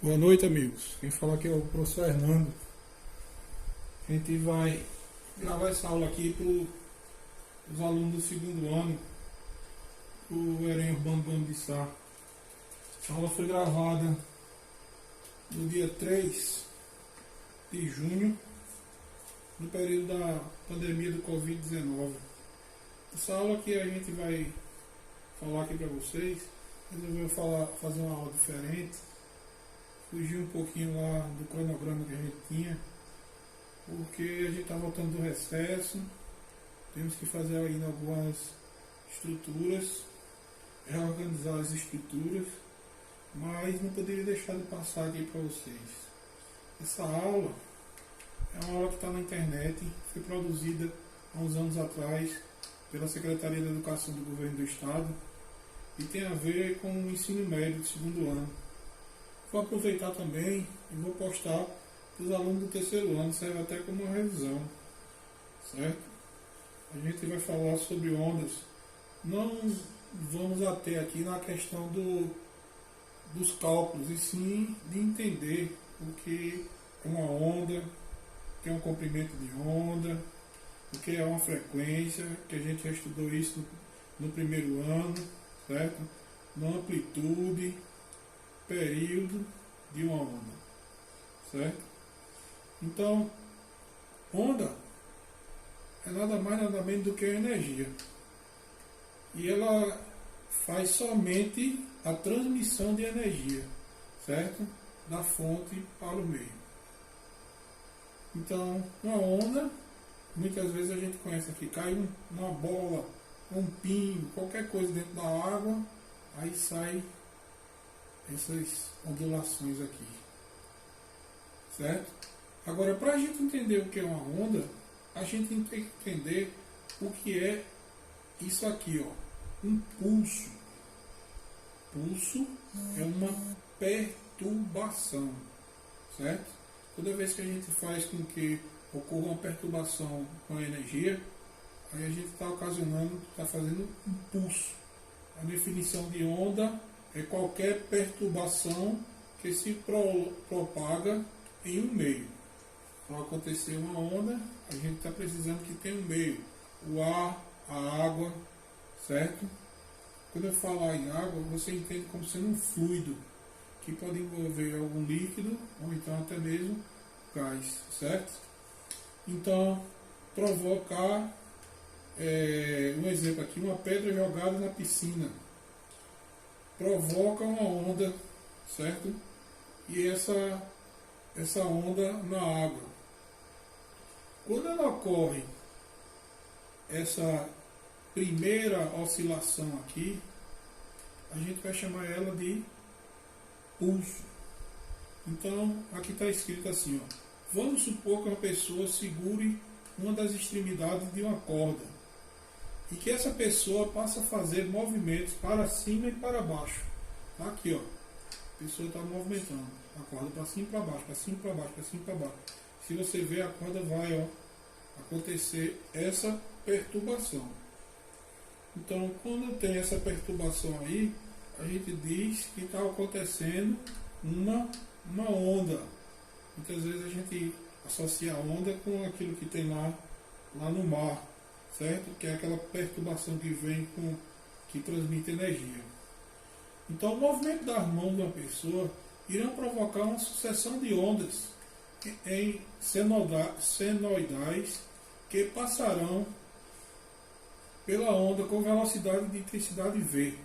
Boa noite, amigos. Quem fala aqui é o professor Hernando. A gente vai gravar essa aula aqui para os alunos do segundo ano do Erém Urbano Bando de Sá. Essa aula foi gravada no dia 3 de junho, no período da pandemia do Covid-19. Essa aula aqui a gente vai falar aqui para vocês. Resolveu fazer uma aula diferente. Fugir um pouquinho lá do cronograma que a gente tinha, porque a gente está voltando do recesso, temos que fazer ainda algumas estruturas, reorganizar as estruturas, mas não poderia deixar de passar aqui para vocês. Essa aula é uma aula que está na internet, foi produzida há uns anos atrás pela Secretaria da Educação do Governo do Estado e tem a ver com o ensino médio do segundo ano. Vou aproveitar também e vou postar para os alunos do terceiro ano, serve até como uma revisão, certo? A gente vai falar sobre ondas. Não vamos ater aqui na questão dos cálculos, e sim de entender o que é uma onda, o que é um comprimento de onda, o que é uma frequência, que a gente já estudou isso no primeiro ano, certo? Uma amplitude, período de uma onda, certo? Então, onda é nada mais nada menos do que energia, e ela faz somente a transmissão de energia, certo? Da fonte para o meio. Então, uma onda, muitas vezes a gente conhece aqui, cai uma bola, um pingo, qualquer coisa dentro da água, aí sai essas ondulações aqui, certo? Agora, para a gente entender o que é uma onda, a gente tem que entender o que é isso aqui, ó, um pulso. Pulso é uma perturbação, certo? Toda vez que a gente faz com que ocorra uma perturbação com a energia, aí a gente está ocasionando, está fazendo um pulso. A definição de onda é qualquer perturbação que se propaga em um meio. Para acontecer uma onda, a gente está precisando que tenha um meio. O ar, a água, certo? Quando eu falar em água, você entende como sendo um fluido, que pode envolver algum líquido, ou então até mesmo gás, certo? Então, provocar, um exemplo aqui, uma pedra jogada na piscina provoca uma onda, certo? E essa onda na água. Quando ela ocorre, essa primeira oscilação aqui, a gente vai chamar ela de pulso. Então, aqui está escrito assim, ó, vamos supor que uma pessoa segure uma das extremidades de uma corda e que essa pessoa passa a fazer movimentos para cima e para baixo. Tá aqui, ó. A pessoa está movimentando a corda para cima e para baixo, para cima e para baixo, para cima e para baixo. Se você ver, a corda vai, ó, acontecer essa perturbação. Então, quando tem essa perturbação aí, a gente diz que está acontecendo uma onda. Muitas vezes a gente associa a onda com aquilo que tem lá no mar, certo? Que é aquela perturbação que vem que transmite energia. Então, o movimento das mãos de uma pessoa irão provocar uma sucessão de ondas em senoidais que passarão pela onda com velocidade de intensidade V,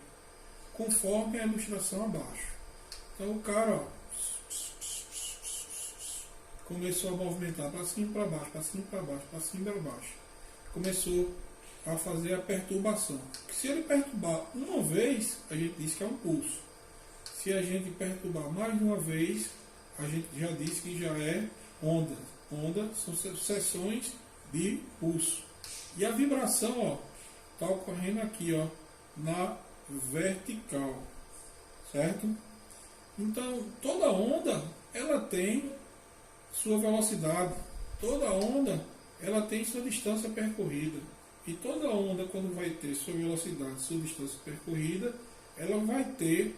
conforme a ilustração abaixo. Então, o cara, ó, começou a movimentar para cima e para baixo, para cima e para baixo, para cima e para baixo. Começou a fazer a perturbação. Se ele perturbar uma vez, a gente diz que é um pulso. Se a gente perturbar mais de uma vez, a gente já diz que já é onda. Onda são sucessões de pulso. E a vibração, ó, está ocorrendo aqui, ó, na vertical, certo? Então, toda onda, ela tem sua velocidade. Toda onda, ela tem sua distância percorrida. E toda onda, quando vai ter sua velocidade, sua distância percorrida, ela vai ter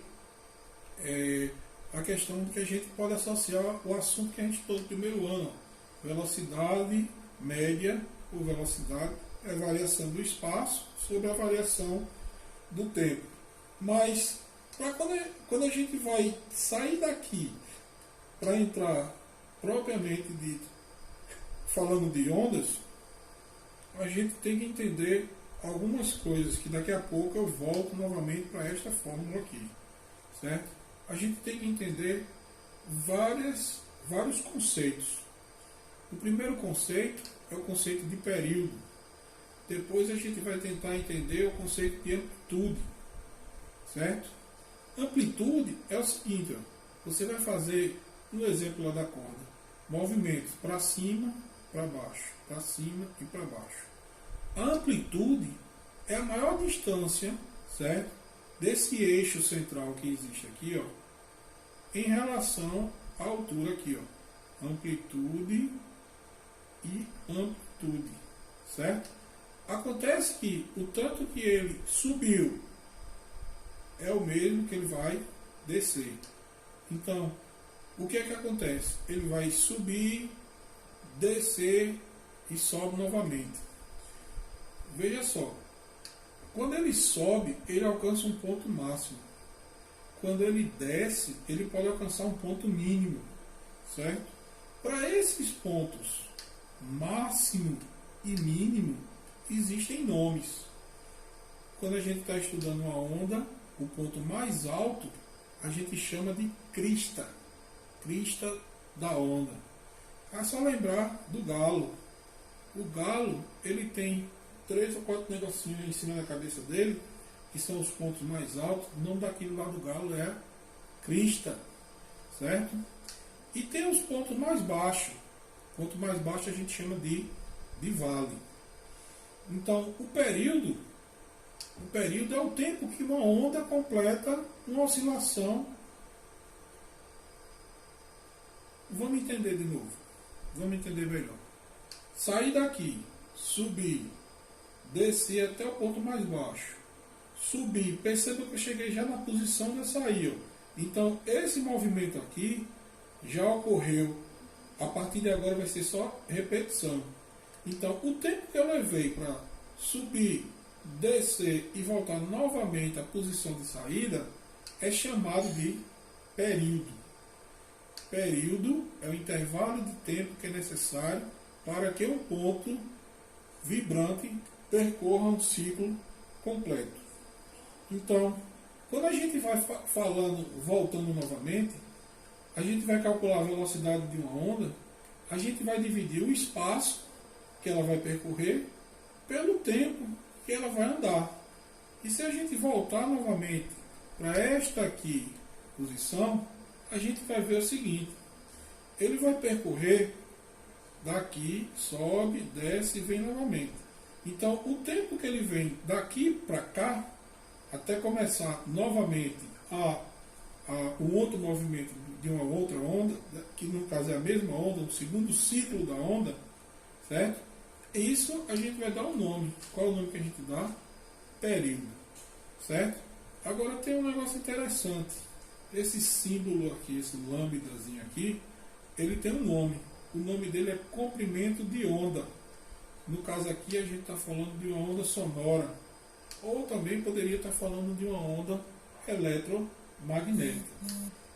a questão de que a gente pode associar o assunto que a gente estudou no primeiro ano. Velocidade média ou velocidade é a variação do espaço sobre a variação do tempo. Mas quando a gente vai sair daqui para entrar propriamente dito, falando de ondas, a gente tem que entender algumas coisas que daqui a pouco eu volto novamente para esta fórmula aqui, certo? A gente tem que entender vários conceitos. O primeiro conceito é o conceito de período. Depois a gente vai tentar entender o conceito de amplitude, certo? Amplitude é o seguinte, ó, você vai fazer um exemplo lá da corda, movimentos para cima, para baixo, para cima e para baixo. A amplitude é a maior distância, certo, desse eixo central que existe aqui, ó, em relação à altura aqui, ó, amplitude e amplitude, certo? Acontece que o tanto que ele subiu é o mesmo que ele vai descer. Então, o que é que acontece? Ele vai subir, descer e sobe novamente. Veja só, quando ele sobe, ele alcança um ponto máximo. Quando ele desce, ele pode alcançar um ponto mínimo, certo? Para esses pontos máximo e mínimo, existem nomes. Quando a gente está estudando uma onda, o ponto mais alto a gente chama de crista, crista da onda. É só lembrar do galo. O galo, ele tem 3 ou 4 negocinhos em cima da cabeça dele, que são os pontos mais altos. O nome daquilo lá do galo é crista, certo? E tem os pontos mais baixos. O ponto mais baixo a gente chama de vale. Então, o período é o tempo que uma onda completa uma oscilação. Vamos entender de novo. Vamos entender melhor. Sair daqui, subir, descer até o ponto mais baixo. Subir, perceba que eu cheguei já na posição de sair. Então, esse movimento aqui já ocorreu. A partir de agora vai ser só repetição. Então, o tempo que eu levei para subir, descer e voltar novamente à posição de saída é chamado de período. Período é o intervalo de tempo que é necessário para que um ponto vibrante percorra um ciclo completo. Então, quando a gente vai voltando novamente, a gente vai calcular a velocidade de uma onda, a gente vai dividir o espaço que ela vai percorrer pelo tempo que ela vai andar. E se a gente voltar novamente para esta aqui posição, a gente vai ver o seguinte: ele vai percorrer daqui, sobe, desce e vem novamente. Então, o tempo que ele vem daqui para cá, até começar novamente um outro movimento de uma outra onda, que no caso é a mesma onda, o segundo ciclo da onda, certo? Isso a gente vai dar um nome. Qual é o nome que a gente dá? Período, certo? Agora tem um negócio interessante. Esse símbolo aqui, esse lambdazinho aqui, ele tem um nome. O nome dele é comprimento de onda. No caso aqui a gente está falando de uma onda sonora. Ou também poderia estar falando de uma onda eletromagnética.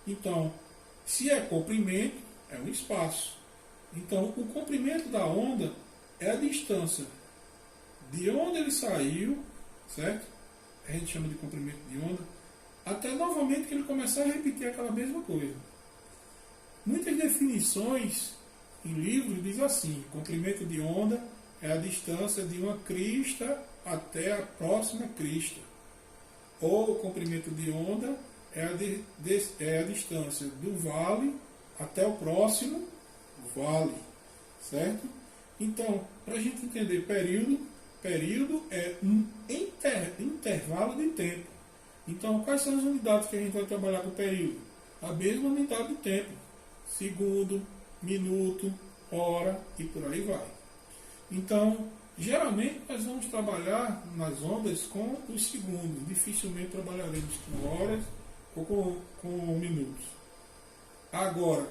Então, se é comprimento, é um espaço. Então, o comprimento da onda é a distância de onde ele saiu, certo? A gente chama de comprimento de onda, até novamente que ele começar a repetir aquela mesma coisa. Muitas definições em livros dizem assim: comprimento de onda é a distância de uma crista até a próxima crista. Ou comprimento de onda é a distância do vale até o próximo vale, certo? Então, para a gente entender período é um intervalo de tempo. Então, quais são as unidades que a gente vai trabalhar com o período? A mesma unidade de tempo: segundo, minuto, hora e por aí vai. Então, geralmente nós vamos trabalhar nas ondas com os segundos. Dificilmente trabalharemos com horas ou com minutos. Agora,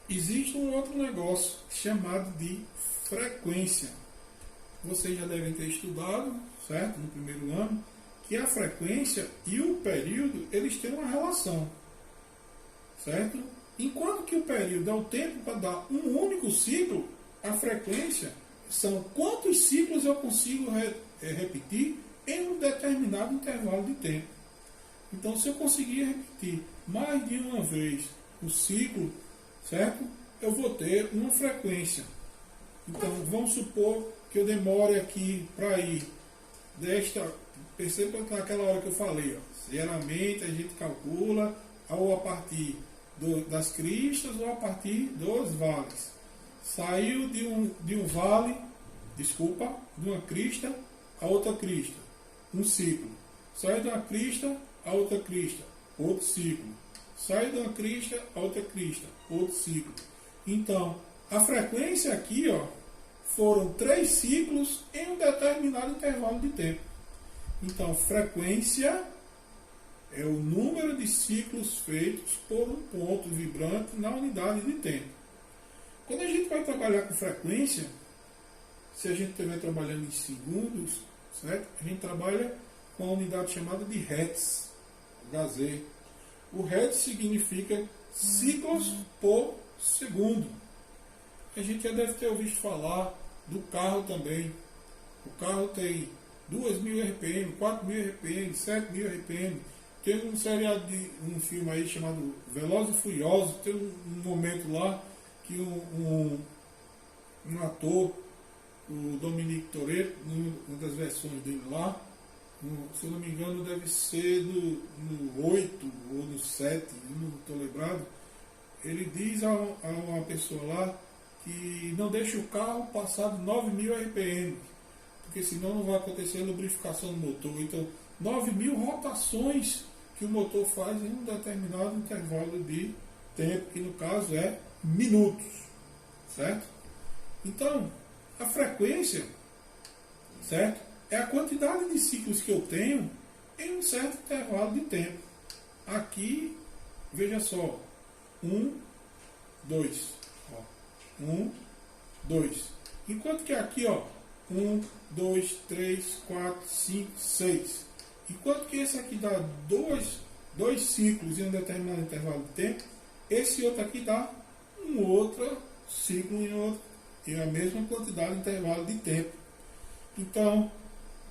existe um outro negócio chamado de frequência. Vocês já devem ter estudado, certo? No primeiro ano, que a frequência e o período, eles têm uma relação, certo? Enquanto que o período é o tempo para dar um único ciclo, a frequência são quantos ciclos eu consigo repetir em um determinado intervalo de tempo. Então, se eu conseguir repetir mais de uma vez o ciclo, certo? Eu vou ter uma frequência. Então, vamos supor que eu demore aqui para ir desta... Perceba naquela hora que eu falei, ó, geralmente a gente calcula ou a partir das cristas ou a partir dos vales. Saiu de um vale, de uma crista a outra crista, um ciclo. Sai de uma crista a outra crista, outro ciclo. Sai de uma crista a outra crista, outro ciclo. Então, a frequência aqui, ó, foram 3 ciclos em um determinado intervalo de tempo. Então, frequência é o número de ciclos feitos por um ponto vibrante na unidade de tempo. Quando a gente vai trabalhar com frequência, se a gente estiver trabalhando em segundos, certo? A gente trabalha com a unidade chamada de Hertz, HZ. O Hertz significa ciclos por segundo. A gente já deve ter ouvido falar do carro também. O carro tem 2.000 RPM, 4.000 RPM, 7.000 RPM. Tem um seriado de um filme aí chamado Velozes e Furiosos. Tem um momento lá que um ator, o Dominique Toretto, uma das versões dele lá, se eu não me engano deve ser no 8 ou no 7, eu não estou lembrado, ele diz a uma pessoa lá que não deixe o carro passar de 9.000 RPM, porque senão não vai acontecer a lubrificação do motor. Então, 9.000 rotações que o motor faz em um determinado intervalo de tempo, que no caso é minutos, certo? Então, a frequência, certo? É a quantidade de ciclos que eu tenho em um certo intervalo de tempo. Aqui, veja só, 1, 2, 1, 2. Enquanto que aqui, ó, 1, 2, 3, 4, 5, 6. Enquanto que esse aqui dá dois ciclos em um determinado intervalo de tempo, esse outro aqui dá um outro ciclo em a mesma quantidade de intervalo de tempo. Então,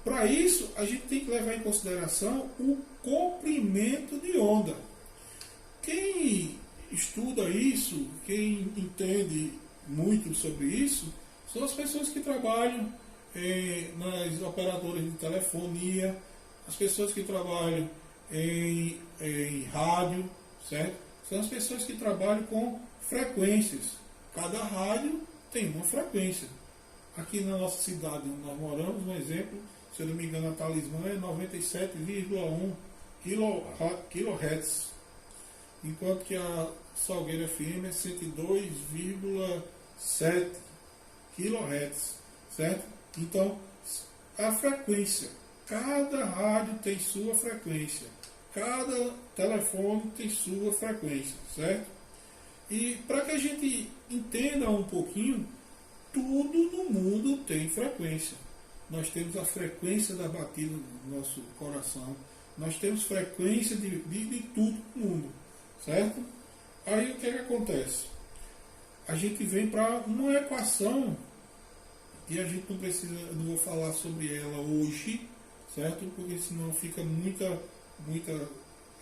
para isso, a gente tem que levar em consideração o comprimento de onda. Quem estuda isso, quem entende muito sobre isso, são as pessoas que trabalham nas operadoras de telefonia, as pessoas que trabalham em rádio, certo? São as pessoas que trabalham com frequências. Cada rádio tem uma frequência. Aqui na nossa cidade onde nós moramos, um exemplo, se eu não me engano, a Talismã é 97,1 kHz, enquanto que a Salgueiro FM é 102,7 kHz, certo? Então, a frequência, cada rádio tem sua frequência, cada telefone tem sua frequência, certo? E para que a gente entenda um pouquinho, tudo no mundo tem frequência. Nós temos a frequência da batida do nosso coração, nós temos frequência de tudo no mundo, certo? Aí o que acontece? A gente vem para uma equação e a gente não vou falar sobre ela hoje, certo? Porque senão fica muita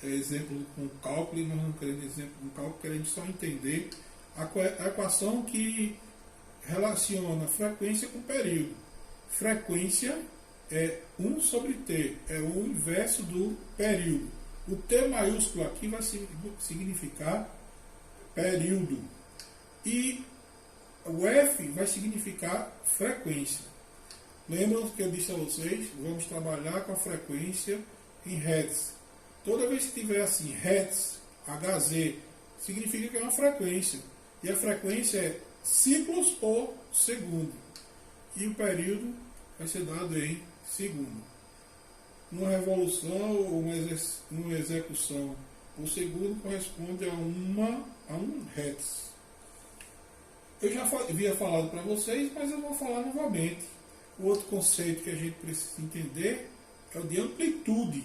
exemplo com cálculo, e nós não queremos exemplo com cálculo, queremos só entender a equação que relaciona frequência com período. Frequência é 1 sobre T, é o inverso do período. O T maiúsculo aqui vai significar período. E o F vai significar frequência. Lembram que eu disse a vocês? Vamos trabalhar com a frequência em Hertz. Toda vez que tiver assim, Hertz, Hz, significa que é uma frequência. E a frequência é ciclos por segundo. E o período vai ser dado em segundo. Uma revolução ou uma execução O segundo corresponde a um Hz. Eu já havia falado para vocês, mas eu vou falar novamente. O outro conceito que a gente precisa entender é o de amplitude.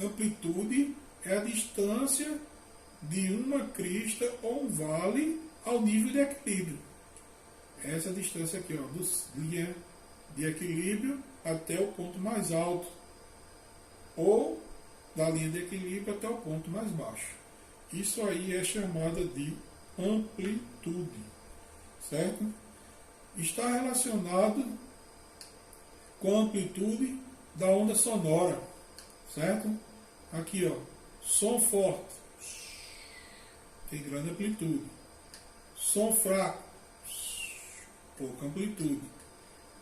Amplitude é a distância de uma crista ou um vale ao nível de equilíbrio. Essa distância aqui, ó, linha de equilíbrio até o ponto mais alto, ou da linha de equilíbrio até o ponto mais baixo. Isso aí é chamada de amplitude, certo? Está relacionado com a amplitude da onda sonora, certo? Aqui, ó, som forte, tem grande amplitude. Som fraco, pouca amplitude.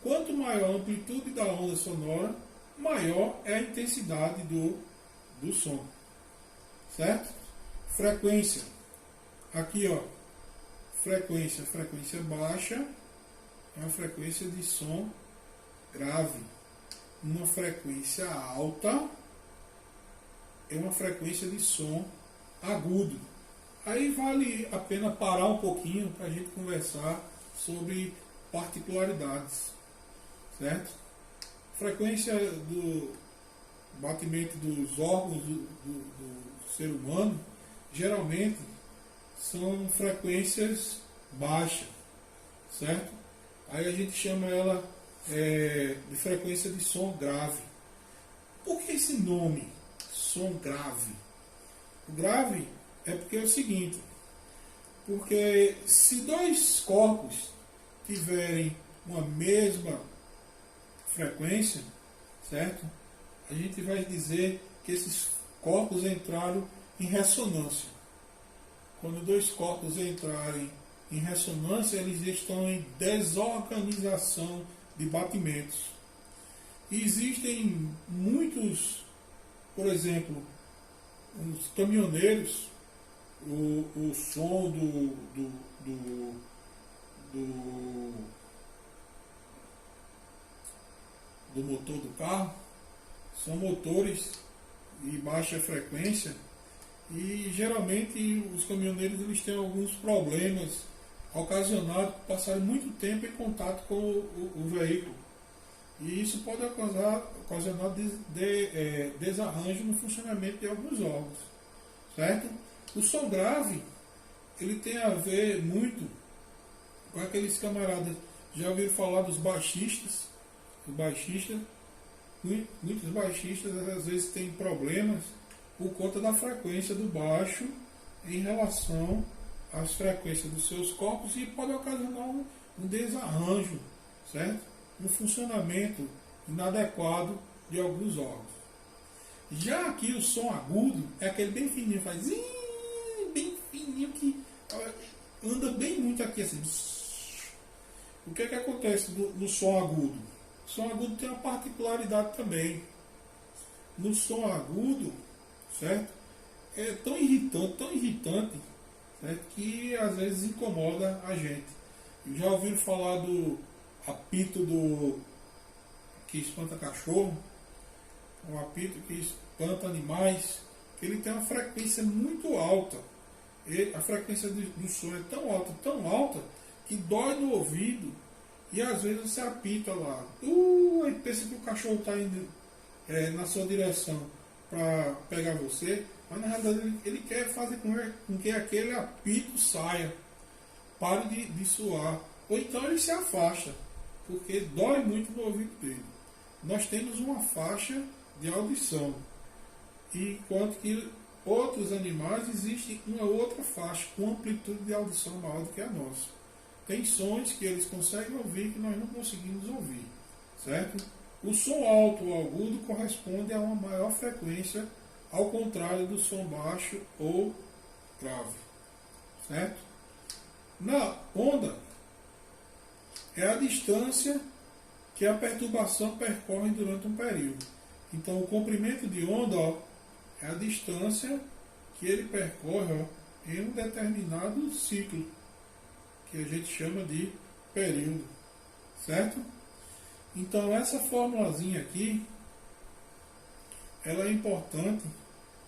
Quanto maior a amplitude da onda sonora, maior é a intensidade do som, certo? Frequência, aqui, ó, frequência baixa é uma frequência de som grave. Uma frequência alta é uma frequência de som agudo. Aí vale a pena parar um pouquinho para a gente conversar sobre particularidades, certo? Frequência do batimento dos órgãos do ser humano geralmente são frequências baixas, certo? Aí a gente chama ela de frequência de som grave. Por que esse nome, som grave? O grave é porque é o seguinte, porque se dois corpos tiverem uma mesma frequência, certo? A gente vai dizer que esses corpos entraram em ressonância. Quando dois corpos entrarem em ressonância, eles estão em desorganização de batimentos. E existem muitos, por exemplo, os caminhoneiros, o som do motor do carro são motores de baixa frequência e geralmente os caminhoneiros eles têm alguns problemas ocasionados por passarem muito tempo em contato com o veículo. E isso pode ocasionar desarranjo no funcionamento de alguns órgãos, certo? O som grave, ele tem a ver muito com aqueles camaradas, já ouviram falar dos baixistas? Muitos baixistas às vezes têm problemas por conta da frequência do baixo em relação às frequências dos seus corpos e pode ocasionar um desarranjo, certo? Um funcionamento inadequado de alguns órgãos. Já aqui o som agudo é aquele bem fininho, faz bem fininho que anda bem muito aqui assim. O que acontece no som agudo? O som agudo tem uma particularidade também. No som agudo, certo? É tão irritante, certo? Que às vezes incomoda a gente. Já ouviram falar do apito que espanta cachorro? Um apito que espanta animais, ele tem uma frequência muito alta. A frequência do som é tão alta, que dói no ouvido e às vezes você apita lá. Aí pensa que o cachorro está indo na sua direção para pegar você, mas na realidade ele quer fazer com que aquele apito saia, pare de suar, ou então ele se afasta, porque dói muito no ouvido dele. Nós temos uma faixa de audição, enquanto que outros animais existe uma outra faixa com amplitude de audição maior do que a nossa. Tem sons que eles conseguem ouvir que nós não conseguimos ouvir, certo? O som alto ou agudo corresponde a uma maior frequência, ao contrário do som baixo ou grave, certo? Na onda é a distância que a perturbação percorre durante um período. Então o comprimento de onda é a distância que ele percorre em um determinado ciclo, que a gente chama de período, certo? Então essa formulazinha aqui, ela é importante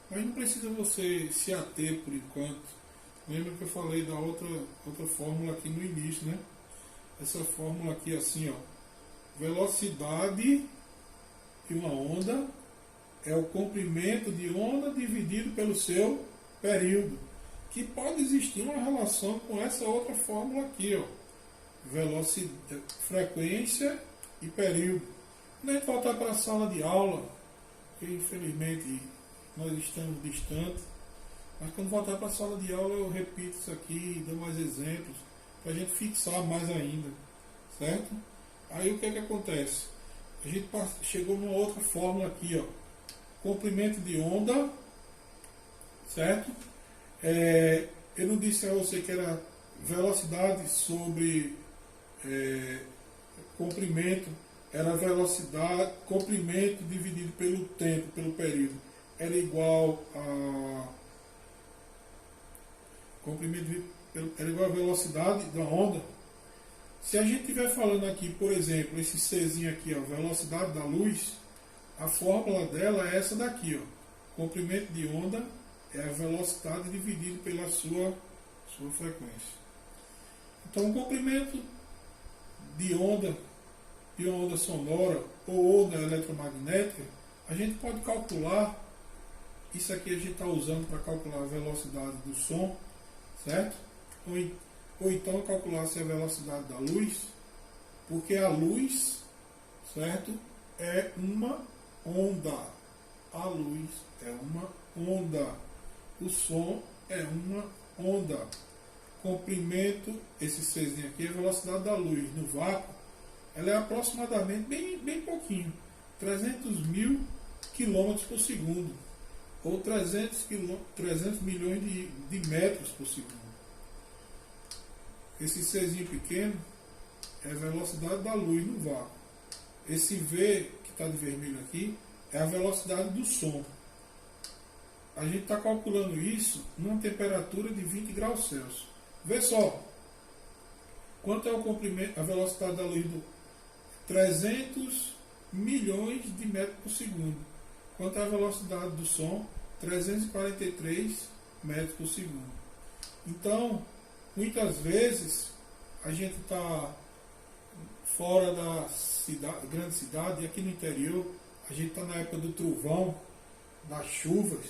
Mas não precisa você se ater por enquanto. Lembra que eu falei da outra fórmula aqui no início, né? Essa fórmula aqui assim, ó. Velocidade de uma onda é o comprimento de onda dividido pelo seu período. Que pode existir uma relação com essa outra fórmula aqui, ó. Velocidade, frequência e período. Quando a gente voltar para a sala de aula, que infelizmente nós estamos distantes, mas quando voltar para a sala de aula eu repito isso aqui, dou mais exemplos, para a gente fixar mais ainda, certo? Aí o que é que acontece? A gente chegou numa outra fórmula aqui, ó. Comprimento de onda, certo? Eu não disse a você que era velocidade sobre comprimento, era velocidade, comprimento dividido pelo tempo, pelo período, era igual a comprimento era igual a velocidade da onda. Se a gente estiver falando aqui, por exemplo, esse Czinho aqui, ó, velocidade da luz, a fórmula dela é essa daqui, ó. Comprimento de onda é a velocidade dividido pela sua frequência. Então, o comprimento de onda sonora ou onda eletromagnética, a gente pode calcular, isso aqui a gente está usando para calcular a velocidade do som, certo? Ou então calcular se a velocidade da luz, porque a luz, certo, é uma onda. A luz é uma onda. O som é uma onda. Comprimento, esse Czinho aqui, é a velocidade da luz no vácuo, ela é aproximadamente, bem pouquinho, 300 mil quilômetros por segundo, ou 300 milhões de metros por segundo. Esse Czinho pequeno é a velocidade da luz no vácuo. Esse V, que está de vermelho aqui, é a velocidade do som. A gente está calculando isso numa temperatura de 20 graus Celsius. Vê só, quanto é o comprimento, a velocidade da luz do 300 milhões de metros por segundo. Quanto é a velocidade do som? 343 metros por segundo. Então, muitas vezes, a gente está fora da grande cidade, e aqui no interior, a gente está na época do trovão, das chuvas.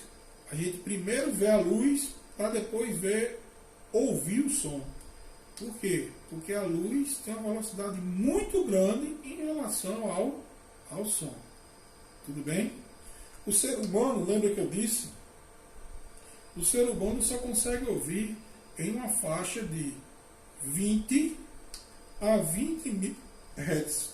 A gente primeiro vê a luz, para depois ouvir o som. Por quê? Porque a luz tem uma velocidade muito grande em relação ao som. Tudo bem? O ser humano, lembra que eu disse? O ser humano só consegue ouvir em uma faixa de 20 a 20 mil Hz.